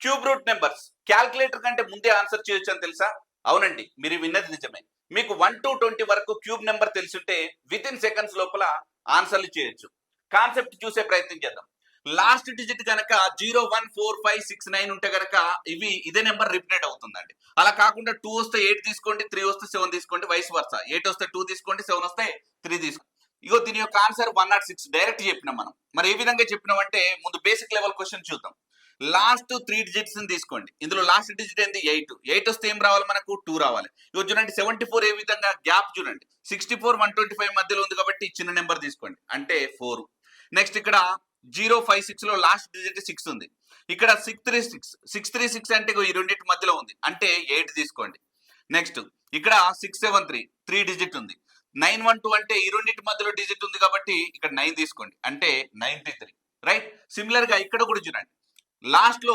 Cube root numbers calculator కంటే ముందే answer చేయొచ్చు అని తెలుసా? అవునండి, మీరు విన్నది నిజమే. మీకు 1 to 20 వరకు క్యూబ్ నెంబర్ తెలుసుంటే విత్ ఇన్ సెకండ్స్ లోపల ఆన్సర్లు చేయొచ్చు. కాన్సెప్ట్ చూసే ప్రయత్నం చేద్దాం. లాస్ట్ డిజిట్ కనుక 014569 ఉంటే కనుక ఇదే నెంబర్ రిపీట్ అవుతుందండి. అలా కాకుండా 2 వస్తే 8 తీసుకోండి, 3 వస్తే 7 తీసుకోండి, వైస్ వర్సా. 8 వస్తే 2 తీసుకోండి, 7 వస్తే 3 తీసుకోండి. ఇగో దీని యొక్క ఆన్సర్ 106 డైరెక్ట్ చెప్పినాం మనం. మరి ఏ విధంగా చెప్పినామంటే ముందు బేసిక్ లెవెల్ క్వశ్చన్ చూద్దాం. లాస్ట్ 3 డిజిట్స్ తీసుకోండి. ఇందులో లాస్ట్ డిజిట్ ఏంది? 8. 8 వస్తే ఏం రావాలి మనకు? 2 రావాలి. ఇగో చూడండి 74 ఏ విధంగా గ్యాప్ చూడండి. 64 125 మధ్యలో ఉంది కాబట్టి చిన్న నెంబర్ తీసుకోండి అంటే 4. నెక్స్ట్ ఇక్కడ 056 లో లాస్ట్ డిజిట్ 6 ఉంది. ఇక్కడ 636 అంటే ఈ రెండింటి మధ్యలో ఉంది అంటే 8 తీసుకోండి. నెక్స్ట్ ఇక్కడ 673 3 డిజిట్ ఉంది. 912 అంటే ఈ రెండింటి మధ్యలో డిజిట్ ఉంది కాబట్టి ఇక్కడ 9 తీసుకోండి అంటే 93. రైట్. సిమిలర్ గా ఇక్కడ కూడా చూడండి లాస్ట్ లో